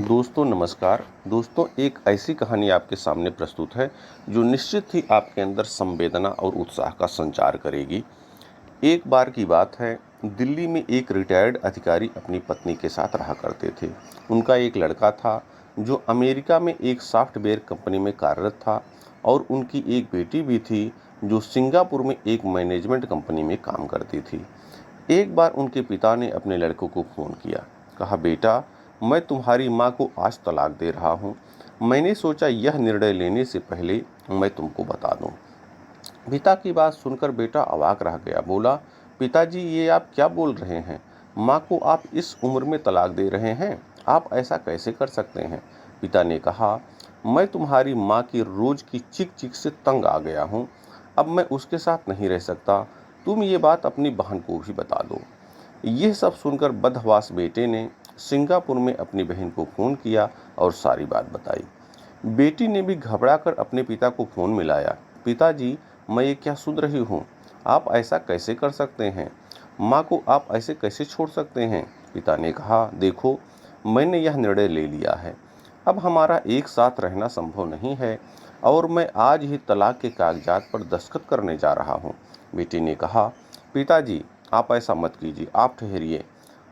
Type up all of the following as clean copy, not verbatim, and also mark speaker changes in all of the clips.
Speaker 1: दोस्तों नमस्कार। दोस्तों एक ऐसी कहानी आपके सामने प्रस्तुत है जो निश्चित ही आपके अंदर संवेदना और उत्साह का संचार करेगी। एक बार की बात है, दिल्ली में एक रिटायर्ड अधिकारी अपनी पत्नी के साथ रहा करते थे। उनका एक लड़का था जो अमेरिका में एक सॉफ्टवेयर कंपनी में कार्यरत था और उनकी एक बेटी भी थी जो सिंगापुर में एक मैनेजमेंट कंपनी में काम करती थी। एक बार उनके पिता ने अपने लड़कों को फ़ोन किया। कहा, बेटा मैं तुम्हारी माँ को आज तलाक दे रहा हूँ। मैंने सोचा यह निर्णय लेने से पहले मैं तुमको बता दूँ। पिता की बात सुनकर बेटा अवाक रह गया। बोला, पिताजी ये आप क्या बोल रहे हैं? माँ को आप इस उम्र में तलाक दे रहे हैं? आप ऐसा कैसे कर सकते हैं? पिता ने कहा, मैं तुम्हारी माँ की रोज की चिक चिक से तंग आ गया हूँ। अब मैं उसके साथ नहीं रह सकता। तुम ये बात अपनी बहन को भी बता दो। यह सब सुनकर बदहवास बेटे ने सिंगापुर में अपनी बहन को फ़ोन किया और सारी बात बताई। बेटी ने भी घबराकर अपने पिता को फ़ोन मिलाया। पिताजी, मैं ये क्या सुन रही हूँ? आप ऐसा कैसे कर सकते हैं? माँ को आप ऐसे कैसे छोड़ सकते हैं? पिता ने कहा, देखो मैंने यह निर्णय ले लिया है। अब हमारा एक साथ रहना संभव नहीं है और मैं आज ही तलाक के कागजात पर दस्तखत करने जा रहा हूँ। बेटी ने कहा, पिताजी आप ऐसा मत कीजिए, आप ठहरिए।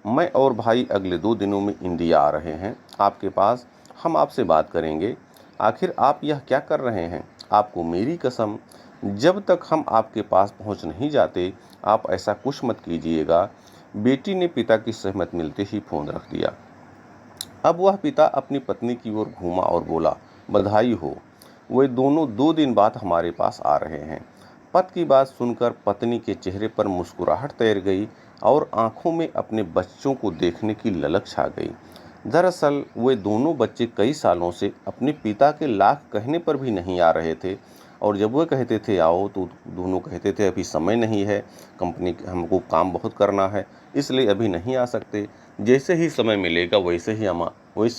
Speaker 1: मैं और भाई अगले 2 दिनों में इंडिया आ रहे हैं आपके पास। हम आपसे बात करेंगे। आखिर आप यह क्या कर रहे हैं? आपको मेरी कसम, जब तक हम आपके पास पहुंच नहीं जाते आप ऐसा कुछ मत कीजिएगा। बेटी ने पिता की सहमति मिलते ही फ़ोन रख दिया। अब वह पिता अपनी पत्नी की ओर घूमा और बोला, बधाई हो, वे दोनों 2 दिन बाद हमारे पास आ रहे हैं। पति की बात सुनकर पत्नी के चेहरे पर मुस्कुराहट तैर गई और आंखों में अपने बच्चों को देखने की ललक छा गई। दरअसल वे दोनों बच्चे कई सालों से अपने पिता के लाख कहने पर भी नहीं आ रहे थे और जब वह कहते थे आओ तो दोनों कहते थे अभी समय नहीं है, कंपनी हमको काम बहुत करना है, इसलिए अभी नहीं आ सकते। जैसे ही समय मिलेगा वैसे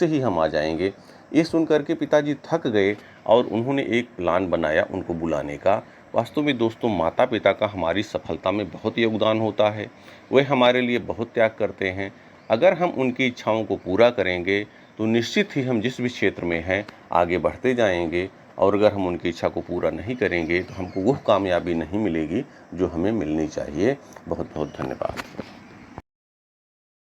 Speaker 1: ही हम आ जाएंगे। ये सुनकर के पिताजी थक गए और उन्होंने एक प्लान बनाया उनको बुलाने का। वास्तव में दोस्तों, माता पिता का हमारी सफलता में बहुत योगदान होता है। वे हमारे लिए बहुत त्याग करते हैं। अगर हम उनकी इच्छाओं को पूरा करेंगे तो निश्चित ही हम जिस भी क्षेत्र में हैं आगे बढ़ते जाएंगे और अगर हम उनकी इच्छा को पूरा नहीं करेंगे तो हमको वह कामयाबी नहीं मिलेगी जो हमें मिलनी चाहिए। बहुत बहुत धन्यवाद।